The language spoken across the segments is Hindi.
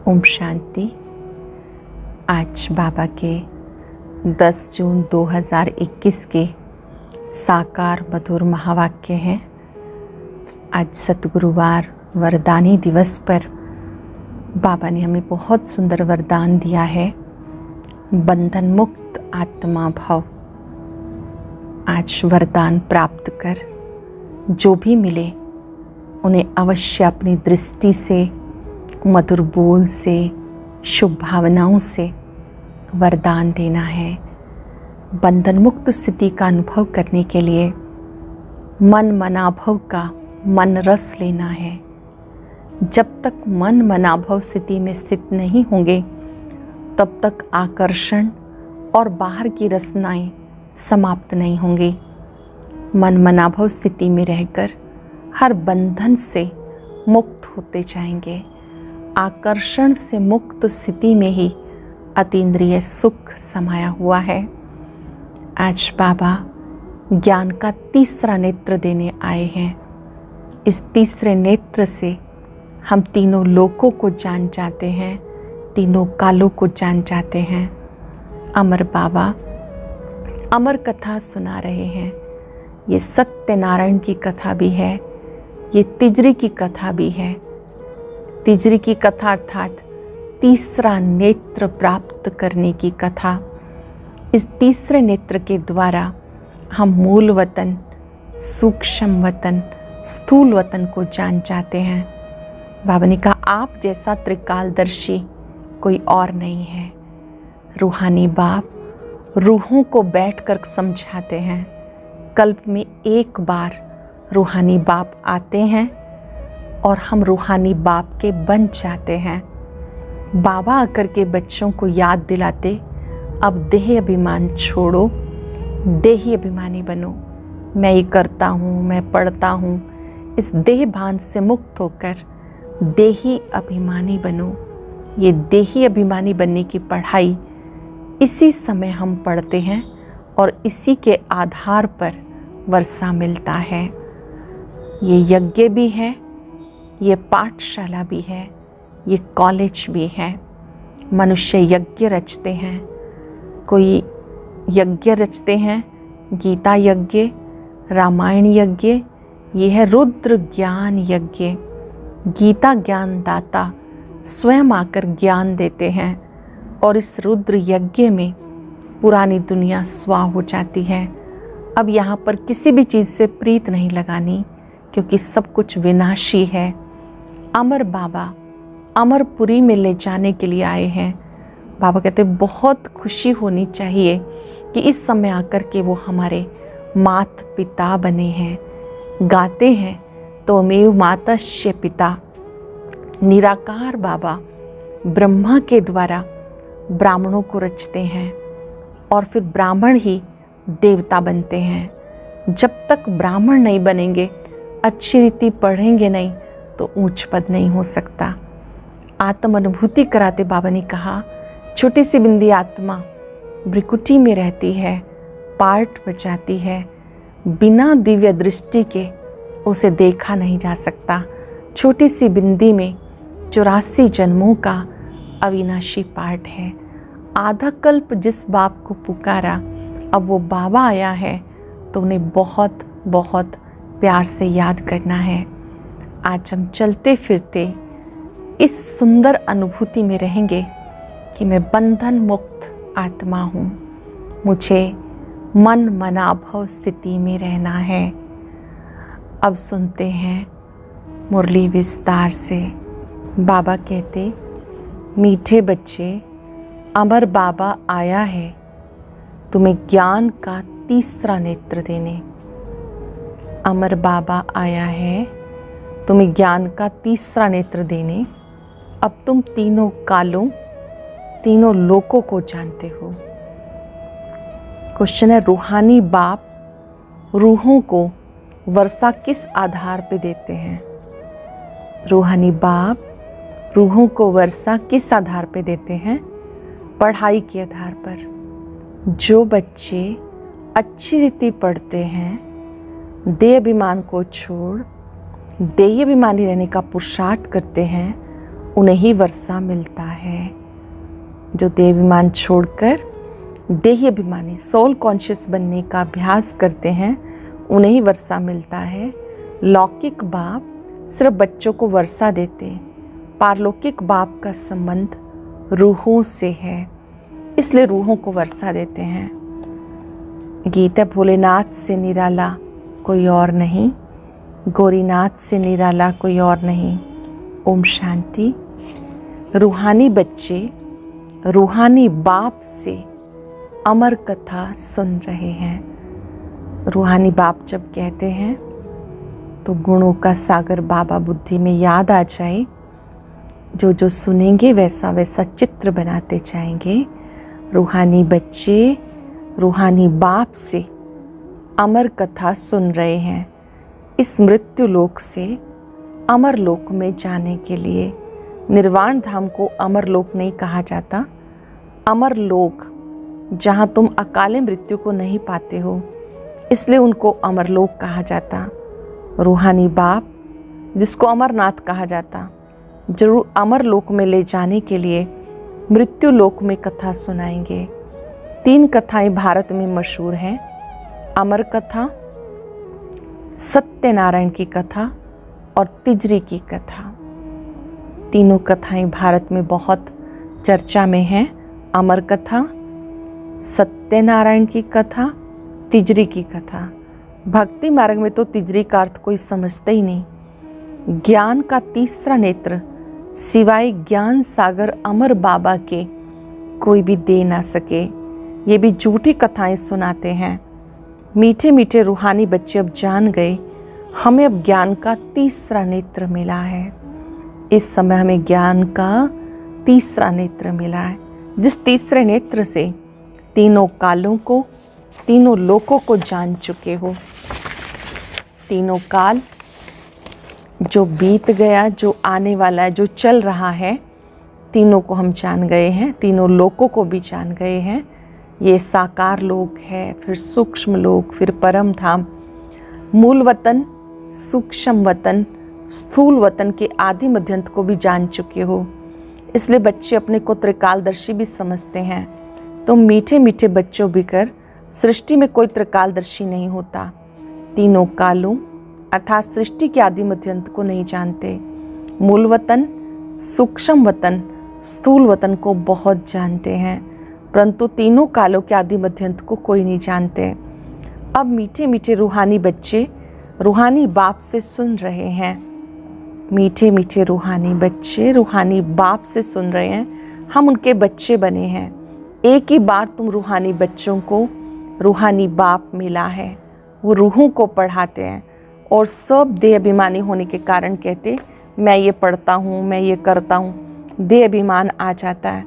ओम शांति। आज बाबा के 10 जून 2021 के साकार मधुर महावाक्य हैं। आज सतगुरुवार वरदानी दिवस पर बाबा ने हमें बहुत सुंदर वरदान दिया है, बंधन मुक्त आत्मा भव। आज वरदान प्राप्त कर जो भी मिले उन्हें अवश्य अपनी दृष्टि से, मधुर बोल से, शुभ भावनाओं से वरदान देना है। बंधन मुक्त स्थिति का अनुभव करने के लिए मन मनाभव का मन रस लेना है। जब तक मन मनाभव स्थिति में स्थित नहीं होंगे तब तक आकर्षण और बाहर की रसनाएं समाप्त नहीं होंगी। मन मनाभव स्थिति में रहकर हर बंधन से मुक्त होते जाएंगे। आकर्षण से मुक्त स्थिति में ही अतीन्द्रिय सुख समाया हुआ है। आज बाबा ज्ञान का तीसरा नेत्र देने आए हैं। इस तीसरे नेत्र से हम तीनों लोकों को जान जाते हैं, तीनों कालों को जान जाते हैं। अमर बाबा अमर कथा सुना रहे हैं। ये सत्यनारायण की कथा भी है, ये तिजरी की कथा भी है। तिजरी की कथा अर्थात तीसरा नेत्र प्राप्त करने की कथा। इस तीसरे नेत्र के द्वारा हम मूल वतन, सूक्ष्म वतन, स्थूल वतन को जान जाते हैं। बाबा ने कहा, आप जैसा त्रिकालदर्शी कोई और नहीं है। रूहानी बाप रूहों को बैठकर समझाते हैं। कल्प में एक बार रूहानी बाप आते हैं और हम रूहानी बाप के बन जाते हैं। बाबा आकर के बच्चों को याद दिलाते, अब देह अभिमान छोड़ो, देही अभिमानी बनो। मैं ये करता हूँ, मैं पढ़ता हूँ, इस देह भान से मुक्त होकर देही अभिमानी बनो। ये देही अभिमानी बनने की पढ़ाई इसी समय हम पढ़ते हैं और इसी के आधार पर वर्षा मिलता है। ये यज्ञ भी है, ये पाठशाला भी है, ये कॉलेज भी है। मनुष्य यज्ञ रचते हैं। कोई यज्ञ रचते हैं, गीता यज्ञ, रामायण यज्ञ, ये है रुद्र ज्ञान यज्ञ। गीता ज्ञान दाता स्वयं आकर ज्ञान देते हैं और इस रुद्र यज्ञ में पुरानी दुनिया स्वाह हो जाती है। अब यहाँ पर किसी भी चीज़ से प्रीत नहीं लगानी, क्योंकि सब कुछ विनाशी है। अमर बाबा अमरपुरी में ले जाने के लिए आए हैं। बाबा कहते बहुत खुशी होनी चाहिए कि इस समय आकर के वो हमारे मात पिता बने हैं। गाते हैं तो मेव मातस्य पिता। निराकार बाबा ब्रह्मा के द्वारा ब्राह्मणों को रचते हैं और फिर ब्राह्मण ही देवता बनते हैं। जब तक ब्राह्मण नहीं बनेंगे, अच्छी रीति पढ़ेंगे नहीं, तो ऊंच पद नहीं हो सकता। आत्म अनुभूति कराते बाबा ने कहा, छोटी सी बिंदी आत्मा भ्रिकुटी में रहती है, पार्ट बजाती है, बिना दिव्य दृष्टि के उसे देखा नहीं जा सकता। छोटी सी बिंदी में 84 जन्मों का अविनाशी पार्ट है। आधा कल्प जिस बाप को पुकारा, अब वो बाबा आया है तो उन्हें बहुत बहुत प्यार से याद करना है। आज हम चलते फिरते इस सुंदर अनुभूति में रहेंगे कि मैं बंधन मुक्त आत्मा हूँ। मुझे मन मनाभव स्थिति में रहना है। अब सुनते हैं मुरली विस्तार से। बाबा कहते, मीठे बच्चे, अमर बाबा आया है तुम्हें ज्ञान का तीसरा नेत्र देने। अमर बाबा आया है तुम्हें ज्ञान का तीसरा नेत्र देने। अब तुम तीनों कालों, तीनों लोकों को जानते हो। क्वेश्चन है, रूहानी बाप रूहों को वर्षा किस आधार पे देते हैं? रूहानी बाप रूहों को वर्षा किस आधार पे देते हैं? पढ़ाई के आधार पर। जो बच्चे अच्छी रीति पढ़ते हैं, देह अभिमान को छोड़ देही अभिमानी रहने का पुरुषार्थ करते हैं उन्हें ही वर्षा मिलता है। जो देहाभिमान छोड़कर देही अभिमानी सोल कॉन्शियस बनने का अभ्यास करते हैं, उन्हें ही वर्षा मिलता है। लौकिक बाप सिर्फ बच्चों को वर्षा देते, पारलौकिक बाप का संबंध रूहों से है, इसलिए रूहों को वर्षा देते हैं। गीता भोलेनाथ से निराला कोई और नहीं, गौरीनाथ से निराला कोई और नहीं। ओम शांति। रूहानी बच्चे रूहानी बाप से अमर कथा सुन रहे हैं। रूहानी बाप जब कहते हैं तो गुणों का सागर बाबा बुद्धि में याद आ जाए। जो जो सुनेंगे वैसा वैसा चित्र बनाते जाएंगे। रूहानी बच्चे रूहानी बाप से अमर कथा सुन रहे हैं। इस मृत्यु लोक से अमर लोक में जाने के लिए, निर्वाण धाम को अमर लोक नहीं कहा जाता, अमर लोक जहाँ तुम अकाले मृत्यु को नहीं पाते हो, इसलिए उनको अमर लोक कहा जाता। रूहानी बाप जिसको अमरनाथ कहा जाता, जरूर अमर लोक में ले जाने के लिए मृत्यु लोक में कथा सुनाएंगे। 3 कथाएं भारत में मशहूर हैं, अमर कथा, सत्यनारायण की कथा और तिजरी की कथा। तीनों कथाएं भारत में बहुत चर्चा में हैं। अमर कथा, सत्यनारायण की कथा, तिजरी की कथा। भक्ति मार्ग में तो तिजरी का अर्थ कोई समझते ही नहीं। ज्ञान का तीसरा नेत्र सिवाय ज्ञान सागर अमर बाबा के कोई भी दे ना सके। ये भी झूठी कथाएं सुनाते हैं। मीठे मीठे रूहानी बच्चे अब जान गए, हमें अब ज्ञान का तीसरा नेत्र मिला है। इस समय हमें ज्ञान का तीसरा नेत्र मिला है, जिस तीसरे नेत्र से तीनों कालों को, तीनों लोकों को जान चुके हो। तीनों काल जो बीत गया, जो आने वाला है, जो चल रहा है, तीनों को हम जान गए हैं, तीनों लोकों को भी जान गए हैं। ये साकार लोक है, फिर सूक्ष्म लोक, फिर परम धाम, मूल वतन, सूक्ष्म वतन, स्थूल वतन के आदि मध्यंत को भी जान चुके हो। इसलिए बच्चे अपने को त्रिकालदर्शी भी समझते हैं। तो मीठे मीठे बच्चों बिकर सृष्टि में कोई त्रिकालदर्शी नहीं होता। तीनों कालों अर्थात सृष्टि के आदि मध्यंत को नहीं जानते। मूल वतन, सूक्ष्म वतन, स्थूल वतन को बहुत जानते हैं, परंतु तीनों कालों के आदि मध्यंत को कोई नहीं जानते। अब मीठे मीठे रूहानी बच्चे रूहानी बाप से सुन रहे हैं। मीठे मीठे रूहानी बच्चे रूहानी बाप से सुन रहे हैं। हम उनके बच्चे बने हैं। एक ही बार तुम रूहानी बच्चों को रूहानी बाप मिला है। वो रूहों को पढ़ाते हैं और सब देह अभिमानी होने के कारण कहते, मैं ये पढ़ता हूँ, मैं ये करता हूँ। देह अभिमान आ जाता है।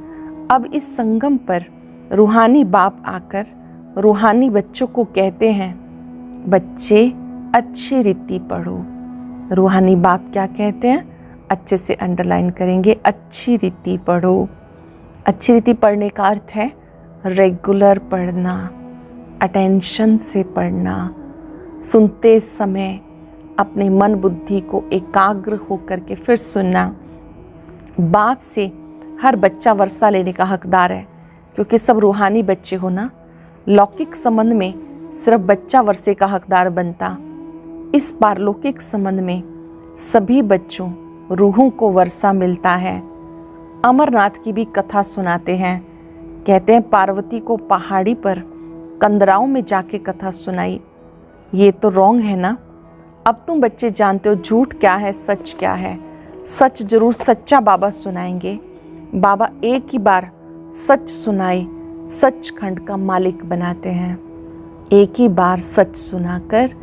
अब इस संगम पर रूहानी बाप आकर रूहानी बच्चों को कहते हैं, बच्चे अच्छी रीति पढ़ो। रूहानी बाप क्या कहते हैं? अच्छे से अंडरलाइन करेंगे, अच्छी रीति पढ़ो। अच्छी रीति पढ़ने का अर्थ है रेगुलर पढ़ना, अटेंशन से पढ़ना, सुनते समय अपने मन बुद्धि को एकाग्र होकर के फिर सुनना। बाप से हर बच्चा वर्षा लेने का हकदार है, क्योंकि सब रूहानी बच्चे हो ना। लौकिक संबंध में सिर्फ बच्चा वर्षे का हकदार बनता। इस पारलौकिक संबंध में सभी बच्चों रूहों को वर्षा मिलता है। अमरनाथ की भी कथा सुनाते हैं। कहते हैं पार्वती को पहाड़ी पर कंदराओं में जाके कथा सुनाई। ये तो रॉन्ग है ना। अब तुम बच्चे जानते हो झूठ क्या है, सच क्या है। सच जरूर सच्चा बाबा सुनाएंगे। बाबा एक ही बार सच सुनाए सचखंड का मालिक बनाते हैं। एक ही बार सच सुनाकर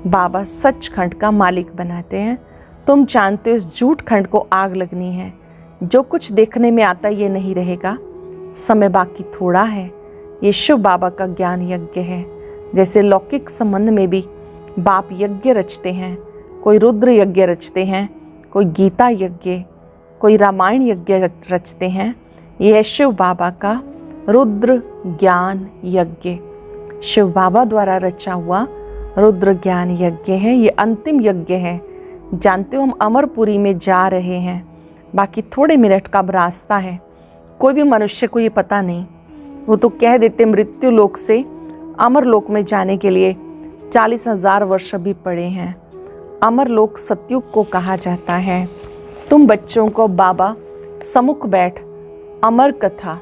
बाबा सचखंड का मालिक बनाते हैं। तुम जानते हो इस झूठ खंड को आग लगनी है। जो कुछ देखने में आता ये नहीं रहेगा। समय बाकी थोड़ा है। ये शिव बाबा का ज्ञान यज्ञ है। जैसे लौकिक संबंध में भी बाप यज्ञ रचते हैं। कोई रुद्र यज्ञ रचते हैं, कोई गीता यज्ञ, कोई रामायण यज्ञ रचते हैं। ये है शिव बाबा का रुद्र ज्ञान यज्ञ। शिव बाबा द्वारा रचा हुआ रुद्र ज्ञान यज्ञ है। ये अंतिम यज्ञ है। जानते हो हम अमरपुरी में जा रहे हैं। बाकी थोड़े मिनट का अब रास्ता है। कोई भी मनुष्य को ये पता नहीं। वो तो कह देते मृत्यु लोक से अमर लोक में जाने के लिए 40,000 वर्ष अभी पड़े हैं। अमर लोक सतयुग को कहा जाता है। तुम बच्चों को बाबा सम्मुख बैठ अमर कथा,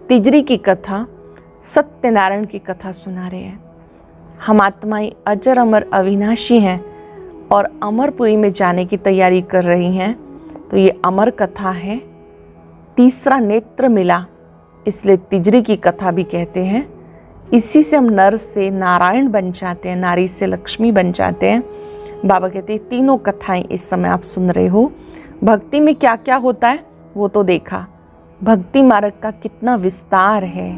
तिजरी की कथा, सत्यनारायण की कथा सुना रहे हैं। हम आत्माएं अजर अमर अविनाशी हैं और अमरपुरी में जाने की तैयारी कर रही हैं। तो ये अमर कथा है। तीसरा नेत्र मिला, इसलिए तिजरी की कथा भी कहते हैं। इसी से हम नर से नारायण बन जाते हैं, नारी से लक्ष्मी बन जाते हैं। बाबा कहते हैं तीनों कथाएं इस समय आप सुन रहे हो। भक्ति में क्या क्या होता है वो तो देखा। भक्ति मार्ग का कितना विस्तार है।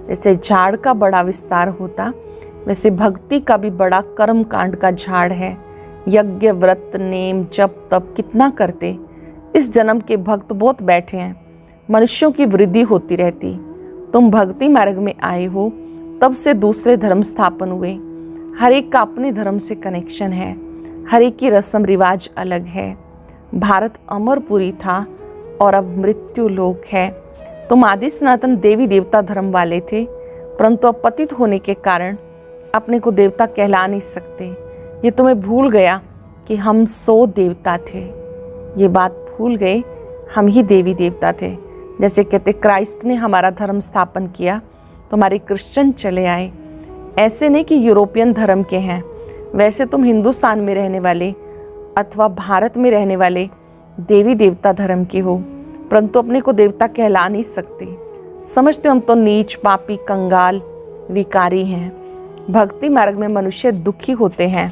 जैसे झाड़ का बड़ा विस्तार होता, वैसे भक्ति का भी बड़ा कर्म कांड का झाड़ है। यज्ञ, व्रत, नेम, जप, तप कितना करते। इस जन्म के भक्त बहुत बैठे हैं। मनुष्यों की वृद्धि होती रहती। तुम भक्ति मार्ग में आए हो, तब से दूसरे धर्म स्थापन हुए। हर एक का अपने धर्म से कनेक्शन है। हर एक की रस्म रिवाज अलग है। भारत अमरपुरी था और अब मृत्यु लोक है। तुम आदि सनातन देवी देवता धर्म वाले थे, परंतु अब पतित होने के कारण अपने को देवता कहला नहीं सकते। ये तुम्हें भूल गया कि हम 100 देवता थे। ये बात भूल गए, हम ही देवी देवता थे। जैसे कहते क्राइस्ट ने हमारा धर्म स्थापन किया तो हमारे क्रिश्चियन चले आए। ऐसे नहीं कि यूरोपियन धर्म के हैं। वैसे तुम हिंदुस्तान में रहने वाले अथवा भारत में रहने वाले देवी देवता धर्म के हो, परंतु अपने को देवता कहला नहीं सकते। समझते हम तो नीच, पापी, कंगाल, विकारी हैं। भक्ति मार्ग में मनुष्य दुखी होते हैं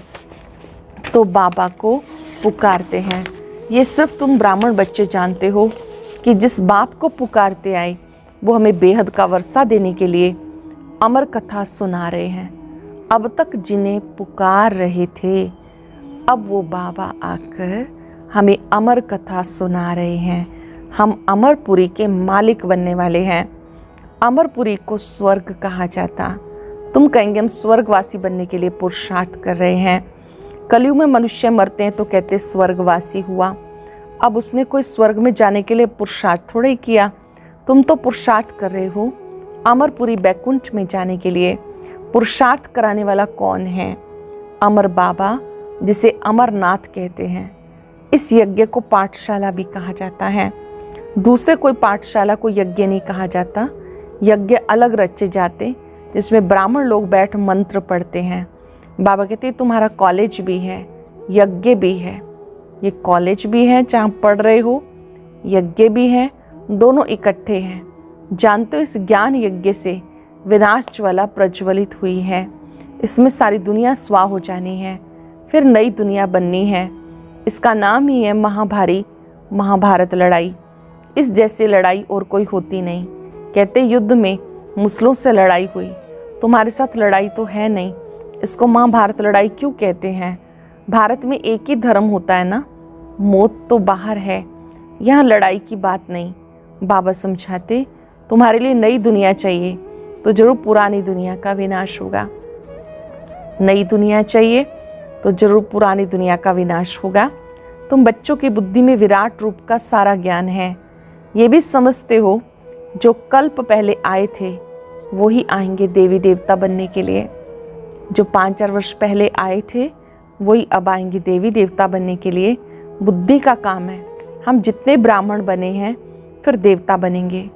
तो बाबा को पुकारते हैं। ये सिर्फ तुम ब्राह्मण बच्चे जानते हो कि जिस बाप को पुकारते आए वो हमें बेहद का वर्षा देने के लिए अमर कथा सुना रहे हैं। अब तक जिन्हें पुकार रहे थे, अब वो बाबा आकर हमें अमर कथा सुना रहे हैं। हम अमरपुरी के मालिक बनने वाले हैं। अमरपुरी को स्वर्ग कहा जाता। तुम कहेंगे हम स्वर्गवासी बनने के लिए पुरुषार्थ कर रहे हैं। कलयुग में मनुष्य मरते हैं तो कहते स्वर्गवासी हुआ। अब उसने कोई स्वर्ग में जाने के लिए पुरुषार्थ थोड़े ही किया। तुम तो पुरुषार्थ कर रहे हो अमरपुरी बैकुंठ में जाने के लिए। पुरुषार्थ कराने वाला कौन है? अमर बाबा, जिसे अमरनाथ कहते हैं। इस यज्ञ को पाठशाला भी कहा जाता है। दूसरे कोई पाठशाला को यज्ञ नहीं कहा जाता। यज्ञ अलग रचे जाते जिसमें ब्राह्मण लोग बैठ मंत्र पढ़ते हैं। बाबा कहते तुम्हारा कॉलेज भी है, यज्ञ भी है। ये कॉलेज भी है जहाँ पढ़ रहे हो, यज्ञ भी है, दोनों इकट्ठे हैं। जानते हो इस ज्ञान यज्ञ से विनाश ज्वाला प्रज्वलित हुई है। इसमें सारी दुनिया स्वाह हो जानी है, फिर नई दुनिया बननी है। इसका नाम ही है महाभारत लड़ाई। इस जैसी लड़ाई और कोई होती नहीं। कहते युद्ध में मुसलों से लड़ाई हुई, तुम्हारे साथ लड़ाई तो है नहीं। इसको महाभारत लड़ाई क्यों कहते हैं? भारत में एक ही धर्म होता है ना, मौत तो बाहर है, यहाँ लड़ाई की बात नहीं। बाबा समझाते तुम्हारे लिए नई दुनिया चाहिए तो जरूर पुरानी दुनिया का विनाश होगा। नई दुनिया चाहिए तो जरूर पुरानी दुनिया का विनाश होगा। तुम बच्चों की बुद्धि में विराट रूप का सारा ज्ञान है। ये भी समझते हो जो कल्प पहले आए थे वो ही आएंगे देवी देवता बनने के लिए। जो 5-4 वर्ष पहले आए थे वही अब आएंगे देवी देवता बनने के लिए। बुद्धि का काम है। हम जितने ब्राह्मण बने हैं फिर देवता बनेंगे।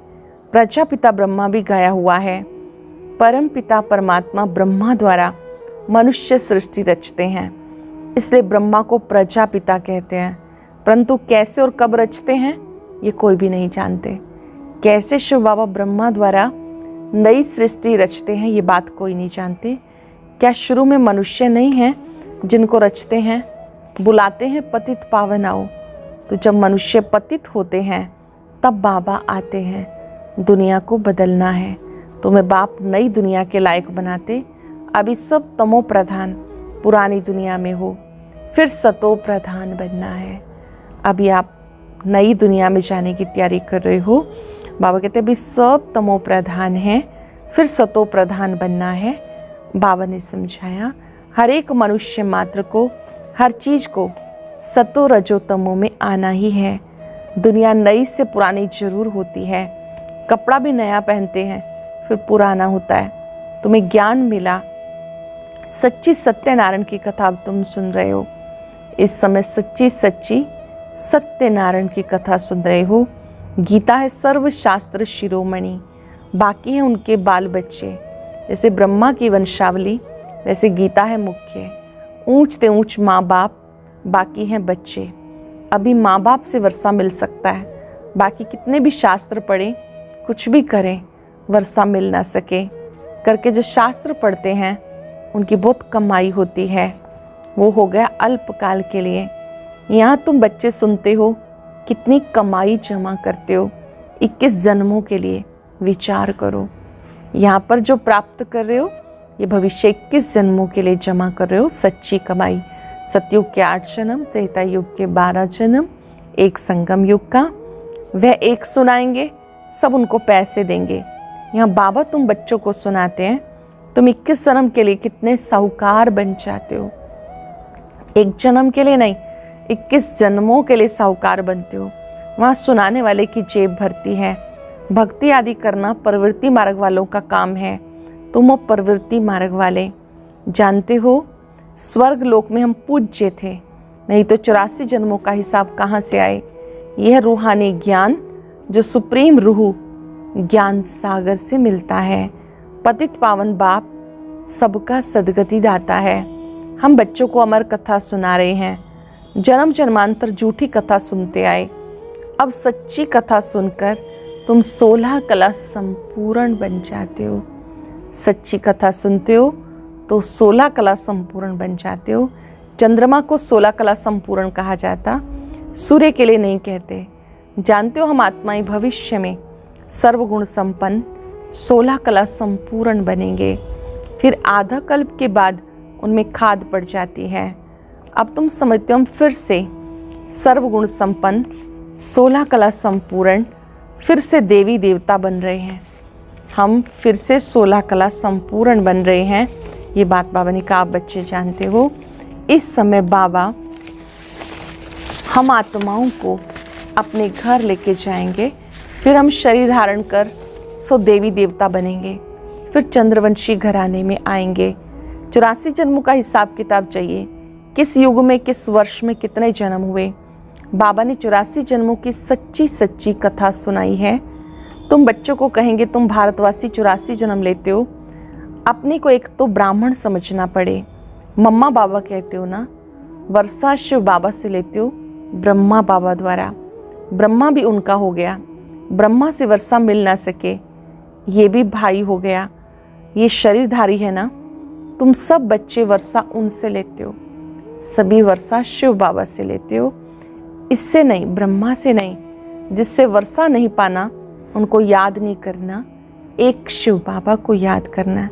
प्रजापिता ब्रह्मा भी गाया हुआ है। परम पिता परमात्मा ब्रह्मा द्वारा मनुष्य सृष्टि रचते हैं, इसलिए ब्रह्मा को प्रजापिता कहते हैं। परंतु कैसे और कब रचते हैं ये कोई भी नहीं जानते। कैसे शिव बाबा ब्रह्मा द्वारा नई सृष्टि रचते हैं ये बात कोई नहीं जानते। क्या शुरू में मनुष्य नहीं है जिनको रचते हैं? बुलाते हैं पतित पावन आओ। तो जब मनुष्य पतित होते हैं तब बाबा आते हैं। दुनिया को बदलना है। तुम्हें बाप नई दुनिया के लायक बनाते। अभी सब तमो प्रधान पुरानी दुनिया में हो, फिर सतो प्रधान बनना है। अभी आप नई दुनिया में जाने की तैयारी कर रहे हो। बाबा कहते अभी सब तमो प्रधान है, फिर सतो प्रधान बनना है। बाबा ने समझाया हर एक मनुष्य मात्र को, हर चीज को सतो रजो तमो में आना ही है। दुनिया नई से पुरानी जरूर होती है, कपड़ा भी नया पहनते हैं फिर पुराना होता है। तुम्हें ज्ञान मिला, सच्ची सत्यनारायण की कथा अब तुम सुन रहे हो। इस समय सच्ची सच्ची सत्यनारायण की कथा सुन रहे हो। गीता है सर्वशास्त्र शिरोमणि, बाकी हैं उनके बाल बच्चे। जैसे ब्रह्मा की वंशावली वैसे गीता है मुख्य। ऊंच ते ऊंच माँ बाप, बाकी हैं बच्चे। अभी माँ बाप से वर्षा मिल सकता है, बाकी कितने भी शास्त्र पढ़े, कुछ भी करें, वर्षा मिल ना सके करके जो शास्त्र पढ़ते हैं उनकी बहुत कमाई होती है। वो हो गया अल्पकाल के लिए। यहाँ तुम बच्चे सुनते हो, कितनी कमाई जमा करते हो 21 जन्मों के लिए। विचार करो, यहाँ पर जो प्राप्त कर रहे हो ये भविष्य 21 जन्मों के लिए जमा कर रहे हो, सच्ची कमाई। सतयुग के 8 जन्म, त्रेता युग के 12 जन्म, एक संगम युग का। वह एक सुनाएंगे, सब उनको पैसे देंगे। यहाँ बाबा तुम बच्चों को सुनाते हैं, तुम 21 जन्म के लिए कितने साहूकार बन जाते हो। एक जन्म के लिए नहीं, 21 जन्मों के लिए साहूकार बनते हो। वहाँ सुनाने वाले की जेब भरती है। भक्ति आदि करना प्रवृत्ति मार्ग वालों का काम है, तुम हो प्रवृत्ति मार्ग वाले। जानते हो स्वर्ग लोक में हम पूज्य थे, नहीं तो 84 जन्मों का हिसाब कहाँ से आए। यह रूहानी ज्ञान जो सुप्रीम रूह ज्ञान सागर से मिलता है। पतित पावन बाप सबका सदगति दाता है। हम बच्चों को अमर कथा सुना रहे हैं। जन्म जन्मांतर झूठी कथा सुनते आए, अब सच्ची कथा सुनकर तुम 16 कला संपूर्ण बन जाते हो। सच्ची कथा सुनते हो तो 16 कला संपूर्ण बन जाते हो। चंद्रमा को 16 कला संपूर्ण कहा जाता, सूर्य के लिए नहीं कहते। जानते हो हम आत्माएं भविष्य में सर्वगुण संपन्न 16 कला संपूर्ण बनेंगे। फिर आधा कल्प के बाद उनमें खाद पड़ जाती है। अब तुम समझते हो हम फिर से सर्वगुण संपन्न 16 कला संपूर्ण फिर से देवी देवता बन रहे हैं। हम फिर से 16 कला संपूर्ण बन रहे हैं। ये बात बाबा ने कहा, आप बच्चे जानते हो। इस समय बाबा हम आत्माओं को अपने घर लेके जाएंगे, फिर हम शरीर धारण कर देवी देवता बनेंगे, फिर चंद्रवंशी घराने में आएंगे। 84 जन्मों का हिसाब किताब चाहिए, किस युग में किस वर्ष में कितने जन्म हुए। बाबा ने 84 जन्मों की सच्ची सच्ची कथा सुनाई है। तुम बच्चों को कहेंगे तुम भारतवासी 84 जन्म लेते हो, अपने को एक तो ब्राह्मण समझना पड़े। मम्मा बाबा कहते हो ना, वर्षा शिव बाबा से लेते हो, ब्रह्मा बाबा द्वारा। ब्रह्मा भी उनका हो गया, ब्रह्मा से वर्षा मिल ना सके, ये भी भाई हो गया। ये शरीरधारी है ना, तुम सब बच्चे वर्षा उनसे लेते हो, सभी वर्षा शिव बाबा से लेते हो। इससे नहीं, ब्रह्मा से नहीं। जिससे वर्षा नहीं पाना उनको याद नहीं करना, एक शिव बाबा को याद करना।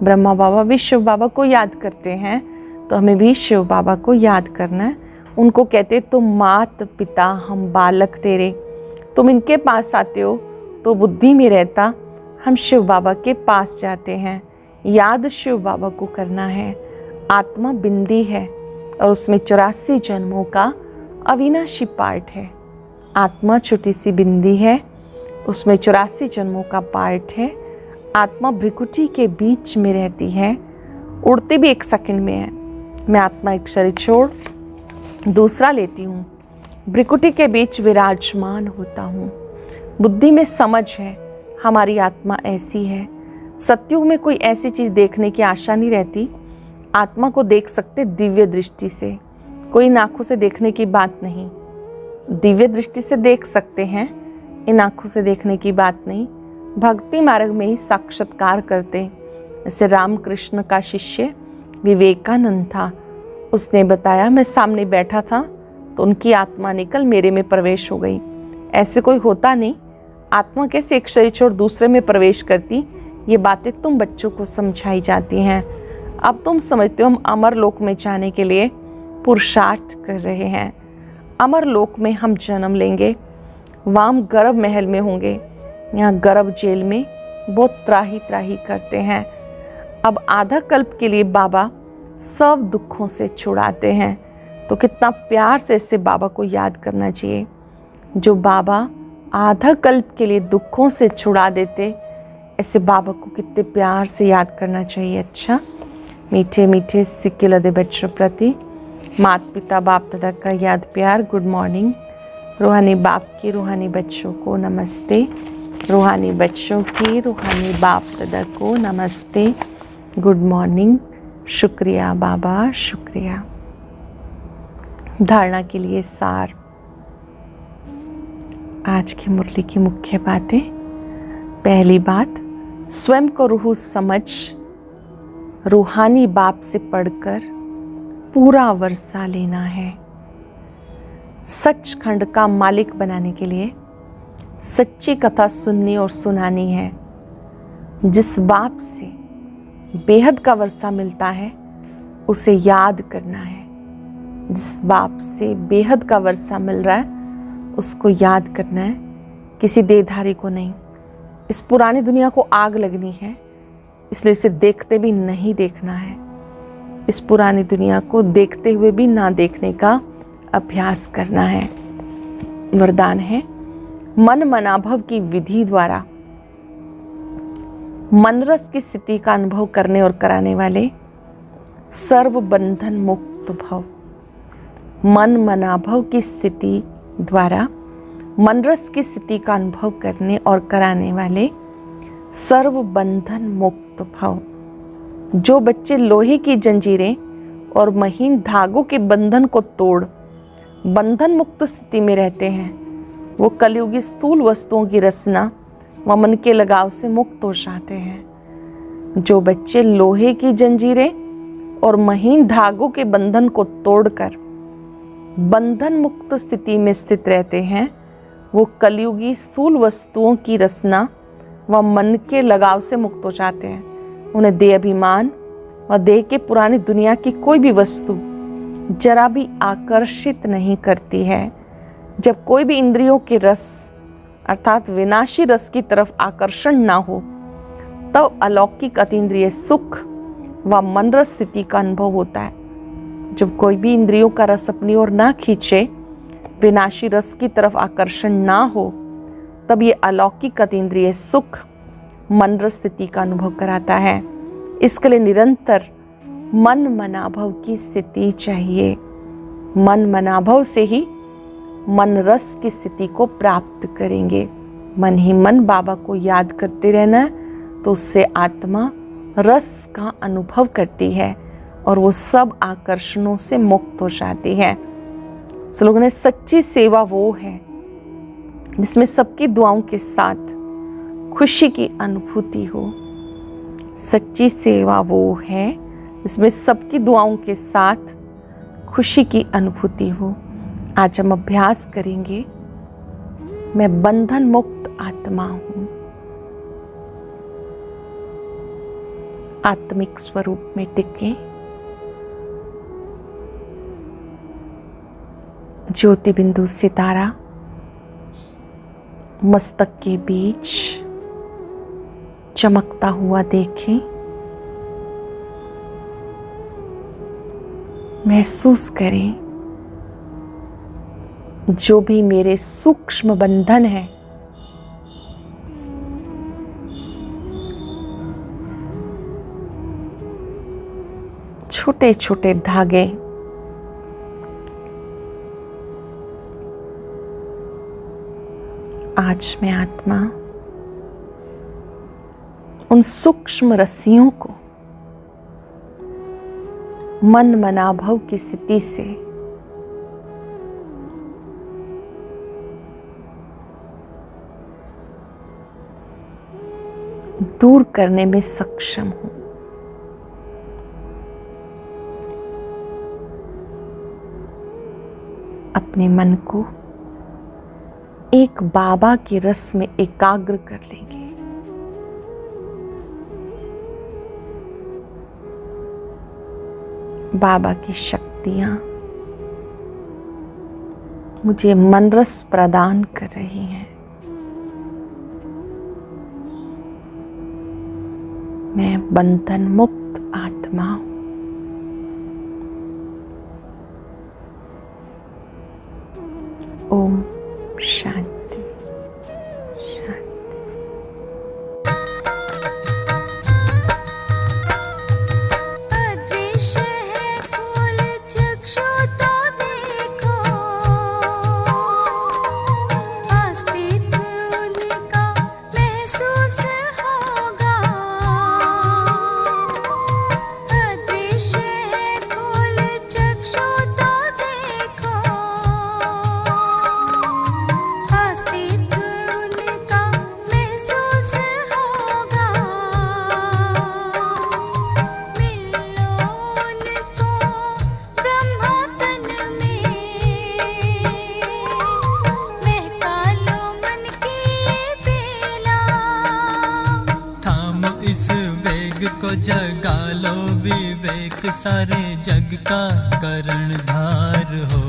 ब्रह्मा बाबा भी शिव बाबा को याद करते हैं, तो हमें भी शिव बाबा को याद करना है। उनको कहते तुम मात पिता हम बालक तेरे। तुम इनके पास आते हो तो बुद्धि में रहता, हम शिव बाबा के पास जाते हैं। याद शिव बाबा को करना है। आत्मा बिंदी है और उसमें 84 जन्मों का अविनाशी पार्ट है। आत्मा छोटी सी बिंदी है, उसमें 84 जन्मों का पार्ट है। आत्मा भ्रिकुटी के बीच में रहती है, उड़ती भी 1 सेकंड में है। मैं आत्मा एक शरीर छोड़ दूसरा लेती हूँ, भ्रिकुटी के बीच विराजमान होता हूँ। बुद्धि में समझ है, हमारी आत्मा ऐसी है। सतयुग में कोई ऐसी चीज़ देखने की आशा नहीं रहती। आत्मा को देख सकते दिव्य दृष्टि से, कोई आँखों से देखने की बात नहीं। दिव्य दृष्टि से देख सकते हैं, इन आँखों से देखने की बात नहीं। भक्ति मार्ग में ही साक्षात्कार करते। जैसे रामकृष्ण का शिष्य विवेकानंद था, उसने बताया मैं सामने बैठा था तो उनकी आत्मा निकल मेरे में प्रवेश हो गई। ऐसे कोई होता नहीं, आत्मा कैसे एक शरीर छोड़ दूसरे में प्रवेश करती। ये बातें तुम बच्चों को समझाई जाती हैं। अब तुम समझते हो हम अमर लोक में जाने के लिए पुरुषार्थ कर रहे हैं। अमर लोक में हम जन्म लेंगे, वहाँ हम गर्भ महल में होंगे। यहाँ गर्भ जेल में बहुत त्राही त्राही करते हैं। अब आधा कल्प के लिए बाबा सब दुखों से छुड़ाते हैं, तो कितना प्यार से इससे बाबा को याद करना चाहिए। जो बाबा आधा कल्प के लिए दुखों से छुड़ा देते, ऐसे बाबा को कितने प्यार से याद करना चाहिए। अच्छा, मीठे मीठे सिक्के लदे बच्चों प्रति माता पिता बाप दादा का याद प्यार। Good morning. रूहानी बाप की रूहानी बच्चों को नमस्ते। रूहानी बच्चों की रूहानी बाप दादा को नमस्ते। Good morning. शुक्रिया बाबा, शुक्रिया। धारणा के लिए सार। आज की मुरली की मुख्य बातें। पहली बात, स्वयं को रूह समझ रूहानी बाप से पढ़कर पूरा वर्षा लेना है। सचखंड का मालिक बनाने के लिए सच्ची कथा सुननी और सुनानी है। जिस बाप से बेहद का वर्षा मिलता है उसे याद करना है। जिस बाप से बेहद का वर्षा मिल रहा है उसको याद करना है, किसी देहधारी को नहीं। इस पुरानी दुनिया को आग लगनी है, इसलिए इसे देखते भी नहीं देखना है। इस पुरानी दुनिया को देखते हुए भी ना देखने का अभ्यास करना है। वरदान है, मन मनाभव की विधि द्वारा मनरस की स्थिति का अनुभव करने और कराने वाले सर्व बंधन मुक्त भव। मन मनाभव की स्थिति द्वारा मनरस की स्थिति का अनुभव करने और कराने वाले सर्व बंधन मुक्त भव। जो बच्चे लोहे की जंजीरें और महीन धागों के बंधन को तोड़ बंधन मुक्त स्थिति में रहते हैं, वो कलयुगी स्थूल वस्तुओं की रचना व मन के लगाव से मुक्त हो जाते हैं। जो बच्चे लोहे की जंजीरें और महीन धागों के बंधन को तोड़कर बंधन मुक्त स्थिति में स्थित रहते हैं, वो कलयुगी स्थूल वस्तुओं की रचना व मन के लगाव से मुक्त हो जाते हैं। उन्हें देह अभिमान व देह के पुरानी दुनिया की कोई भी वस्तु जरा भी आकर्षित नहीं करती है। जब कोई भी इंद्रियों के रस अर्थात विनाशी रस की तरफ आकर्षण ना हो, तब अलौकिक अतीन्द्रिय सुख व मनरस स्थिति का अनुभव होता है। जब कोई भी इंद्रियों का रस अपनी ओर ना खींचे, विनाशी रस की तरफ आकर्षण ना हो, तब ये अलौकिक अतीन्द्रिय सुख मनरस स्थिति का अनुभव कराता है। इसके लिए निरंतर मन मनाभव की स्थिति चाहिए। मन मनाभव से ही मन रस की स्थिति को प्राप्त करेंगे। मन ही मन बाबा को याद करते रहना, तो उससे आत्मा रस का अनुभव करती है और वो सब आकर्षणों से मुक्त हो जाती है। स्लोगन है, सच्ची सेवा वो है जिसमें सबकी दुआओं के साथ खुशी की अनुभूति हो। सच्ची सेवा वो है जिसमें सबकी दुआओं के साथ खुशी की अनुभूति हो। आज हम अभ्यास करेंगे, मैं बंधन मुक्त आत्मा हूं। आत्मिक स्वरूप में टिके, ज्योति बिंदु सितारा मस्तक के बीच चमकता हुआ देखें। महसूस करें, जो भी मेरे सूक्ष्म बंधन है छोटे छोटे धागे आज मैं आत्मा उन सूक्ष्म रस्सियों को मन मनाभव की स्थिति से दूर करने में सक्षम हूं। अपने मन को एक बाबा के रस में एकाग्र कर लेंगे। बाबा की शक्तियां मुझे मन रस प्रदान कर रही हैं। मैं बंधन मुक्त आत्मा हूं। ओम शांति शांति। अदृश्य है खोल चक्षु तो देखो, अस्तित्व उनका महसूस होगा। अदृश्य है खोल चक्षु तो देखो, अस्तित्व उनका महसूस होगा। मिलो उनको ब्रह्मोतन में, महका लो मन की बेला। थामो इस वेग को, जगा लो विवेक, सारे जग का कर्णधार हो।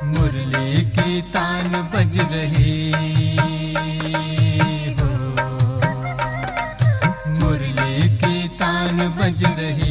मुरली की तान बज रही हो, मुरली की तान बज रही